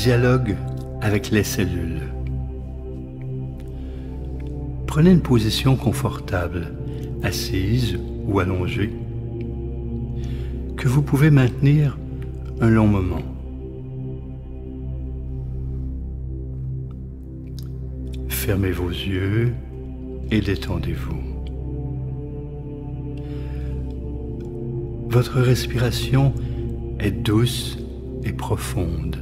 Dialogue avec les cellules. Prenez une position confortable, assise ou allongée, que vous pouvez maintenir un long moment. Fermez vos yeux et détendez-vous. Votre respiration est douce et profonde.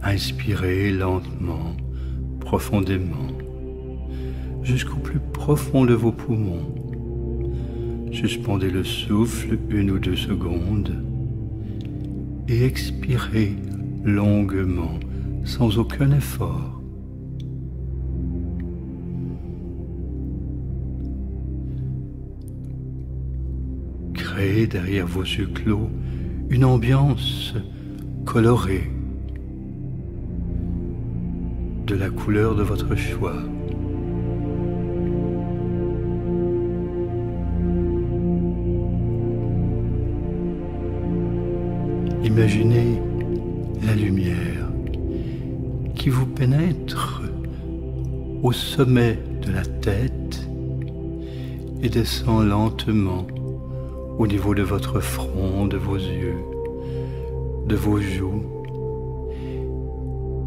Inspirez lentement, profondément, jusqu'au plus profond de vos poumons. Suspendez le souffle 1 ou 2 secondes et expirez longuement, sans aucun effort. Créez derrière vos yeux clos une ambiance colorée, de la couleur de votre choix. Imaginez la lumière qui vous pénètre au sommet de la tête et descend lentement au niveau de votre front, de vos yeux, de vos joues,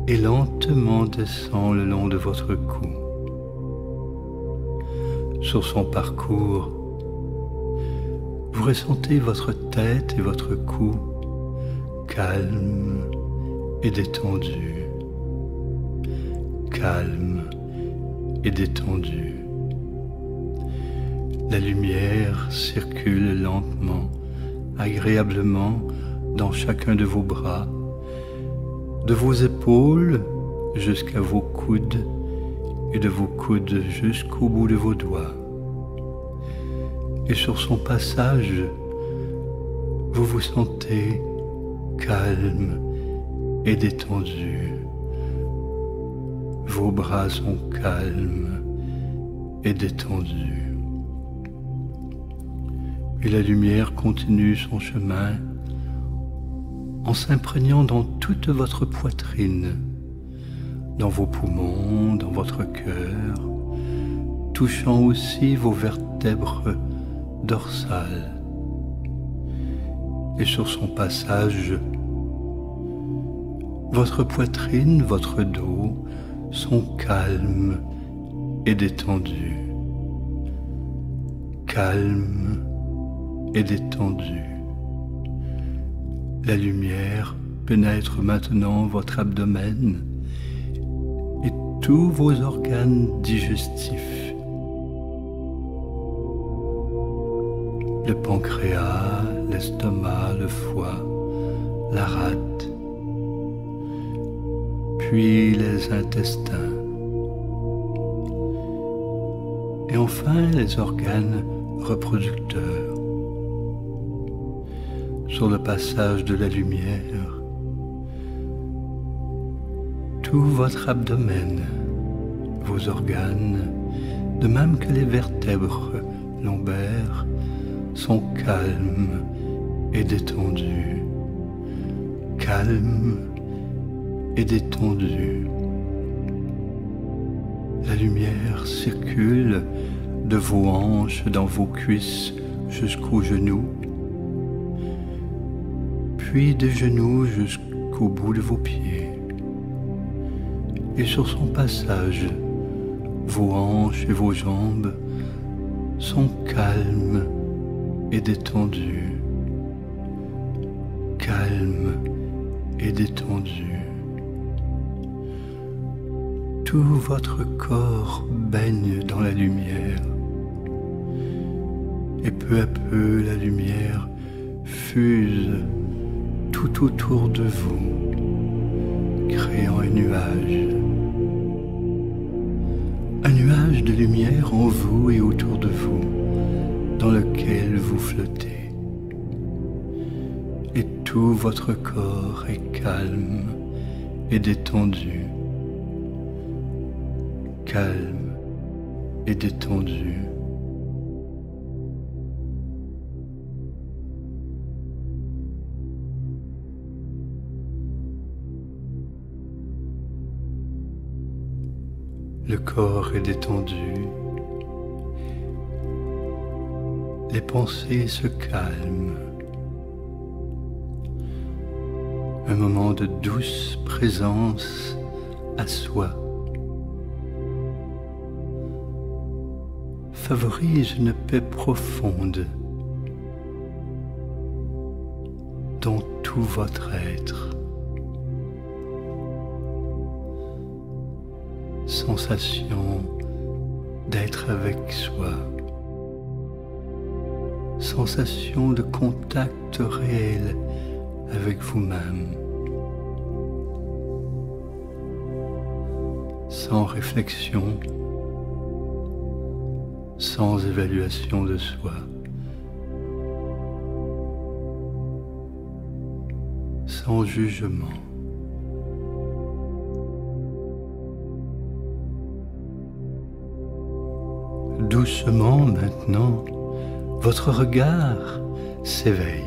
et lentement descend le long de votre cou. Sur son parcours, vous ressentez votre tête et votre cou calmes et détendus, calmes et détendus. La lumière circule lentement, agréablement dans chacun de vos bras, de vos épaules jusqu'à vos coudes et de vos coudes jusqu'au bout de vos doigts. Et sur son passage, vous vous sentez calme et détendu. Vos bras sont calmes et détendus. Et la lumière continue son chemin en s'imprégnant dans toute votre poitrine, dans vos poumons, dans votre cœur, touchant aussi vos vertèbres dorsales. Et sur son passage, votre poitrine, votre dos sont calmes et détendus. Calmes et détendus. La lumière pénètre maintenant votre abdomen et tous vos organes digestifs. Le pancréas, l'estomac, le foie, la rate, puis les intestins, et enfin les organes reproducteurs. Sur le passage de la lumière, tout votre abdomen, vos organes, de même que les vertèbres lombaires, sont calmes et détendus, calmes et détendus. La lumière circule de vos hanches dans vos cuisses jusqu'aux genoux, puis des genoux jusqu'au bout de vos pieds. Et sur son passage, vos hanches et vos jambes sont calmes et détendues, calmes et détendus. Tout votre corps baigne dans la lumière, et peu à peu la lumière fuse tout autour de vous, créant un nuage de lumière en vous et autour de vous, dans lequel vous flottez. Et tout votre corps est calme et détendu, calme et détendu. Le corps est détendu. Les pensées se calment. Un moment de douce présence à soi favorise une paix profonde dans tout votre être. Sensation d'être avec soi. Sensation de contact réel avec vous-même. Sans réflexion, sans évaluation de soi. Sans jugement. Doucement maintenant, votre regard s'éveille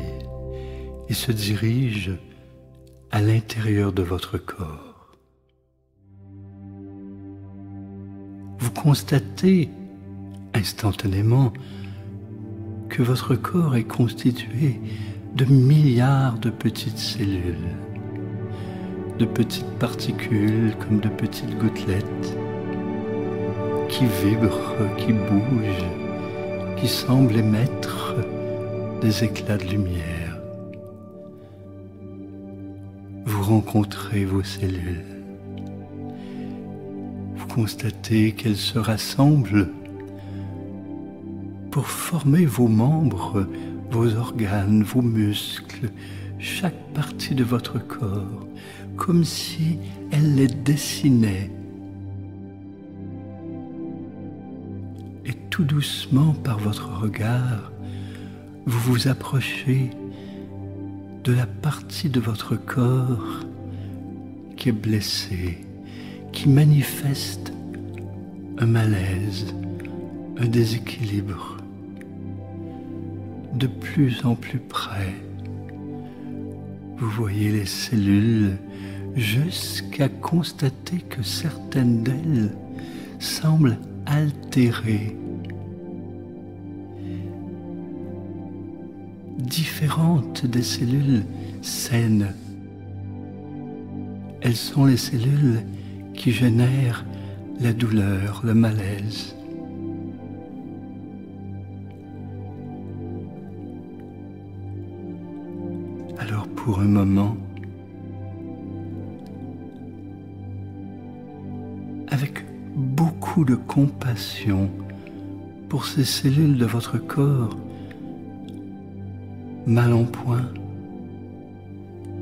et se dirige à l'intérieur de votre corps. Vous constatez instantanément que votre corps est constitué de milliards de petites cellules, de petites particules comme de petites gouttelettes qui vibrent, qui bougent, qui semblent émettre des éclats de lumière. Vous rencontrez vos cellules. Vous constatez qu'elles se rassemblent pour former vos membres, vos organes, vos muscles, chaque partie de votre corps, comme si elles les dessinaient. Et tout doucement, par votre regard, vous vous approchez de la partie de votre corps qui est blessée, qui manifeste un malaise, un déséquilibre. De plus en plus près, vous voyez les cellules jusqu'à constater que certaines d'elles semblent altérées, différentes des cellules saines. Elles sont les cellules qui génèrent la douleur, le malaise. Alors pour un moment, avec beaucoup de compassion pour ces cellules de votre corps, mal en point,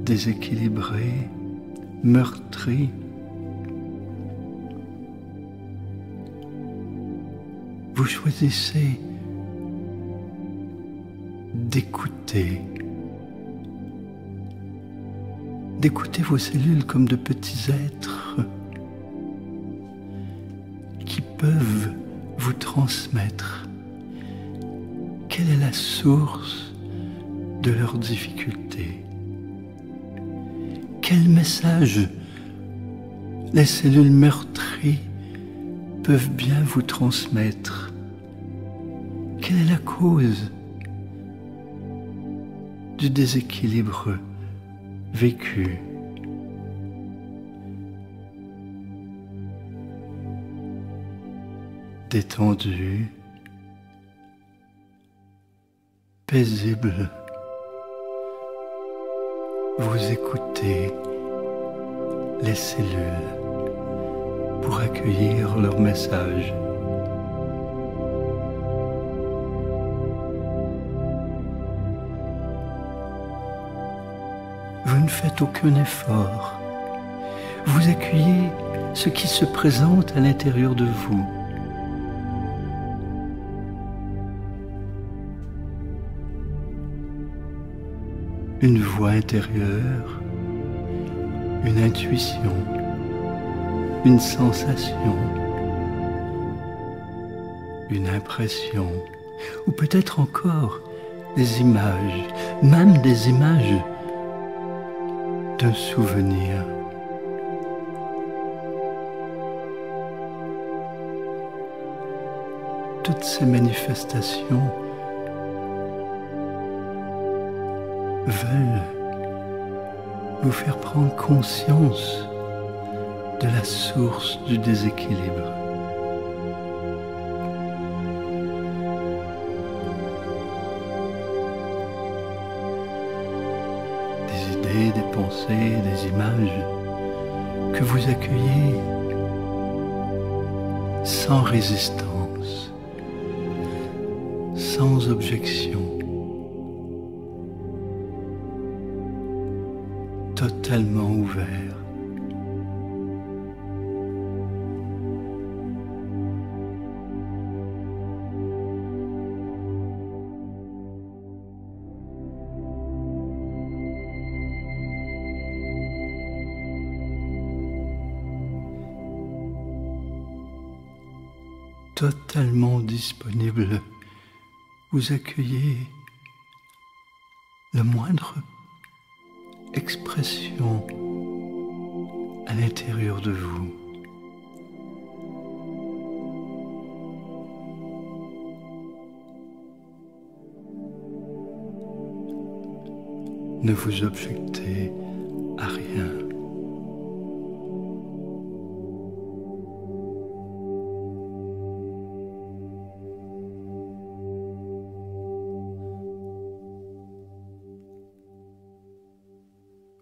déséquilibrées, meurtries, vous choisissez d'écouter vos cellules comme de petits êtres qui peuvent vous transmettre quelle est la source de leurs difficultés. Quel message les cellules meurtries peuvent bien vous transmettre? Quelle est la cause du déséquilibre vécu? Détendu, paisible, vous écoutez les cellules pour accueillir leur message. Vous ne faites aucun effort. Vous accueillez ce qui se présente à l'intérieur de vous. Une voix intérieure, une intuition, une sensation, une impression, ou peut-être encore des images, même des images d'un souvenir. toutes ces manifestations veulent vous faire prendre conscience de la source du déséquilibre. Des idées, des pensées, des images que vous accueillez sans résistance, sans objection, totalement ouvert. Totalement disponible, vous accueillez la moindre expression à l'intérieur de vous. Ne vous objectez à rien.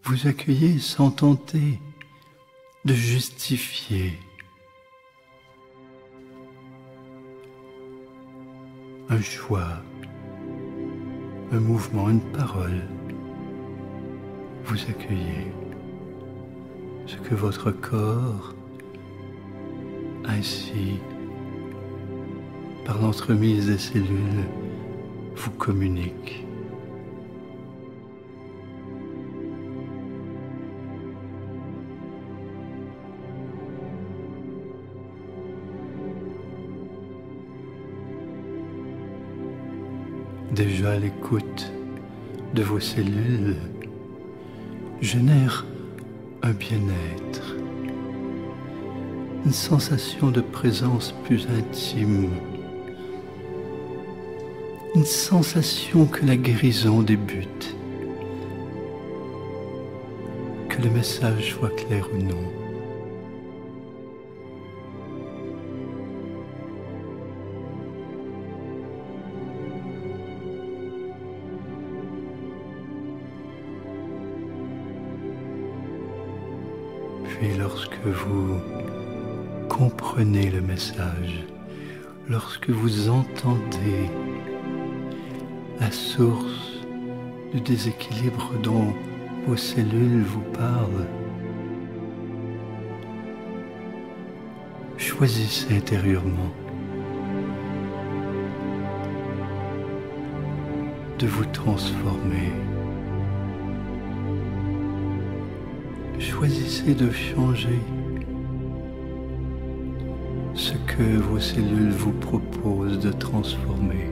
Vous accueillez sans tenter de justifier un choix, un mouvement, une parole. Vous accueillez ce que votre corps, ainsi, par l'entremise des cellules, vous communique. Déjà l'écoute de vos cellules génère un bien-être, une sensation de présence plus intime, une sensation que la guérison débute, que le message soit clair ou non. Et lorsque vous comprenez le message, lorsque vous entendez la source du déséquilibre dont vos cellules vous parlent, choisissez intérieurement de vous transformer. Choisissez de changer ce que vos cellules vous proposent de transformer.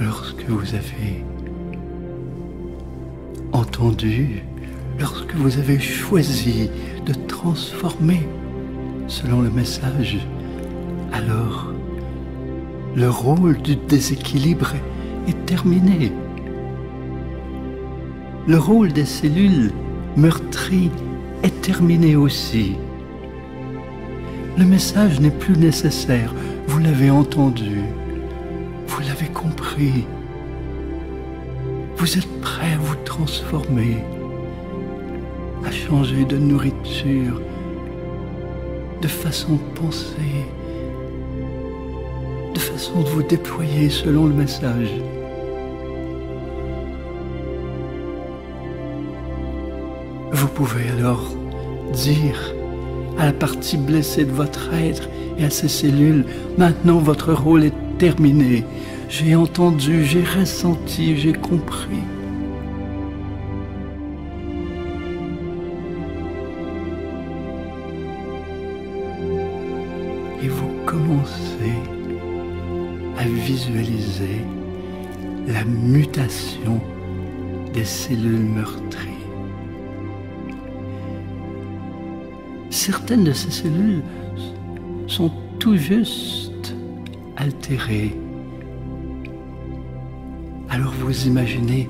Lorsque vous avez entendu, lorsque vous avez choisi de transformer selon le message, alors le rôle du déséquilibre est terminé. Le rôle des cellules meurtries est terminé aussi. Le message n'est plus nécessaire. Vous l'avez entendu. Vous l'avez compris. Vous êtes prêt à vous transformer, à changer de nourriture, de façon de penser, de façon de vous déployer selon le message. Vous pouvez alors dire à la partie blessée de votre être et à ses cellules, maintenant votre rôle est terminé. J'ai entendu, j'ai ressenti, j'ai compris. Et vous commencez à visualiser la mutation des cellules meurtries certaines de ces cellules sont tout juste altérées. Alors vous imaginez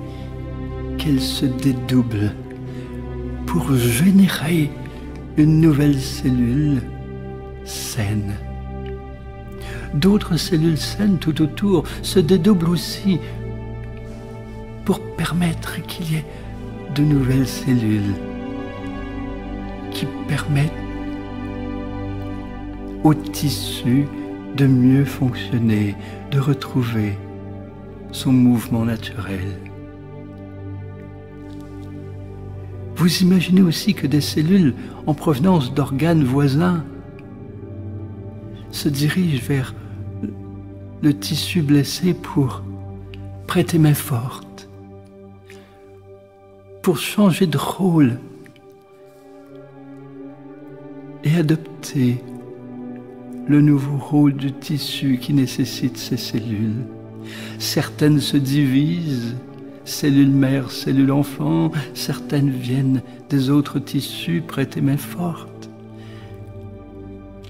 qu'elles se dédoublent pour générer une nouvelle cellule saine. D'autres cellules saines tout autour se dédoublent aussi pour permettre qu'il y ait de nouvelles cellules qui permettent au tissu de mieux fonctionner, de retrouver son mouvement naturel. Vous imaginez aussi que des cellules en provenance d'organes voisins se dirigent vers le tissu blessé pour prêter main forte, pour changer de rôle et adopter le nouveau rôle du tissu qui nécessite ces cellules. Certaines se divisent, cellules mères, cellules enfants, certaines viennent des autres tissus prêter main forte.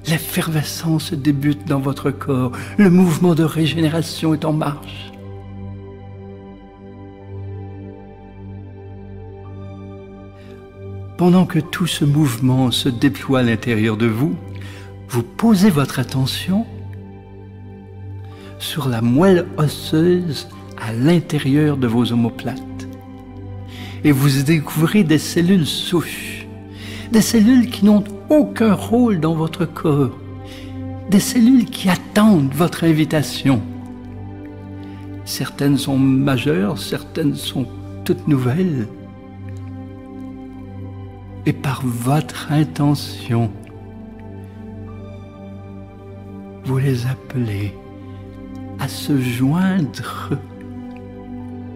L'effervescence débute dans votre corps, le mouvement de régénération est en marche. Pendant que tout ce mouvement se déploie à l'intérieur de vous, vous posez votre attention sur la moelle osseuse à l'intérieur de vos omoplates. Et vous découvrez des cellules souches, des cellules qui n'ont aucun rôle dans votre corps, des cellules qui attendent votre invitation. Certaines sont majeures, certaines sont toutes nouvelles. Et par votre intention, vous les appelez à se joindre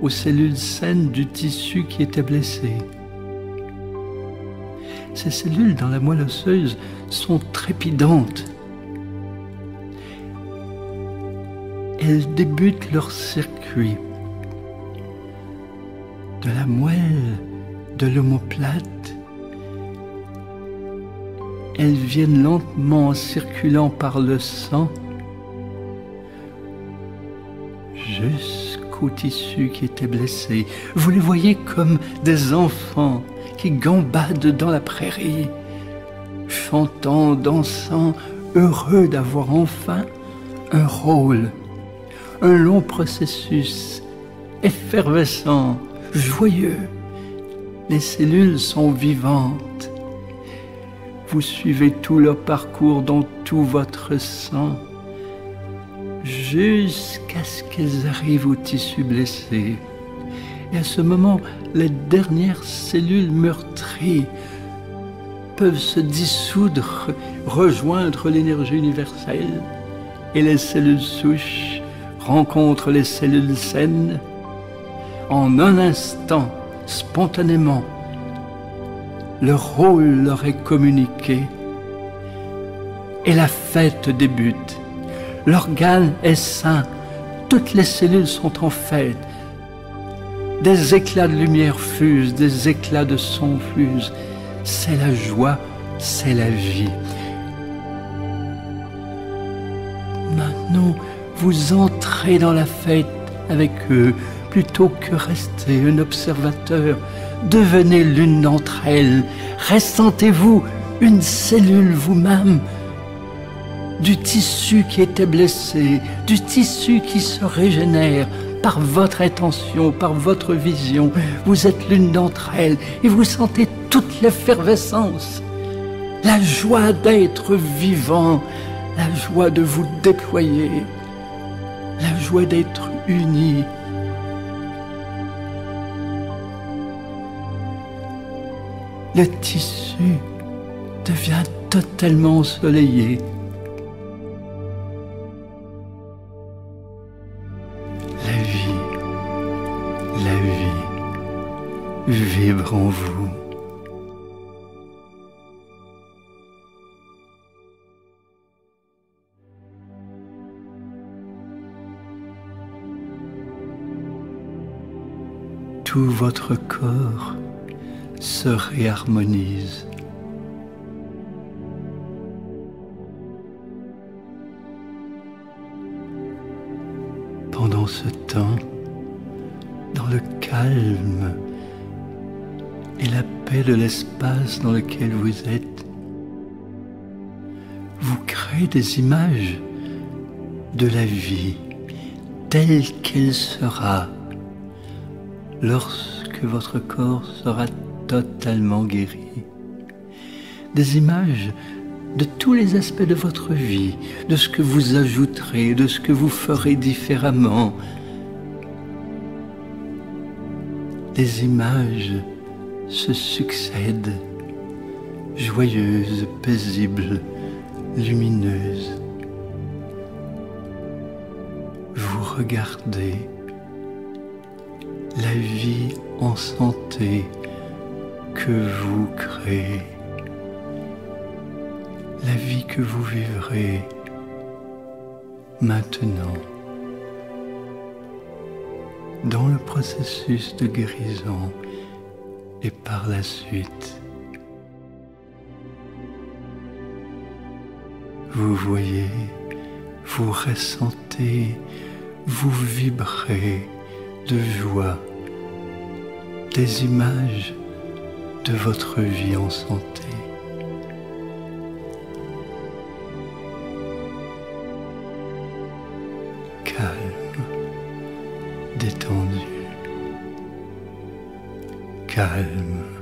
aux cellules saines du tissu qui était blessé. Ces cellules dans la moelle osseuse sont trépidantes. Elles débutent leur circuit de la moelle de l'omoplate. Elles viennent lentement en circulant par le sang jusqu'au tissu qui était blessé. Vous les voyez comme des enfants qui gambadent dans la prairie, chantant, dansant, heureux d'avoir enfin un rôle, un long processus effervescent, joyeux. Les cellules sont vivantes. Vous suivez tout leur parcours dans tout votre sang, jusqu'à ce qu'elles arrivent au tissu blessé. Et à ce moment, les dernières cellules meurtries peuvent se dissoudre, rejoindre l'énergie universelle, et les cellules souches rencontrent les cellules saines. En un instant, spontanément, leur rôle leur est communiqué et la fête débute. L'organe est sain, toutes les cellules sont en fête. Des éclats de lumière fusent, des éclats de son fusent. C'est la joie, c'est la vie. Maintenant, vous entrez dans la fête avec eux, plutôt que rester un observateur. Devenez l'une d'entre elles. Ressentez-vous une cellule vous-même du tissu qui était blessé, du tissu qui se régénère par votre intention, par votre vision. Vous êtes l'une d'entre elles et vous sentez toute l'effervescence, la joie d'être vivant, la joie de vous déployer, la joie d'être unis. Le tissu devient totalement ensoleillé. La vie vibre en vous. Tout votre corps se réharmonise. le calme et la paix de l'espace dans lequel vous êtes, vous créez des images de la vie telle qu'elle sera lorsque votre corps sera totalement guéri. Des images de tous les aspects de votre vie, de ce que vous ajouterez, de ce que vous ferez différemment. Des images se succèdent, joyeuses, paisibles, lumineuses. Vous regardez la vie en santé que vous créez, la vie que vous vivrez maintenant dans le processus de guérison et par la suite. Vous voyez, vous ressentez, vous vibrez de joie, des images de votre vie en santé. Calme, détendu, calme.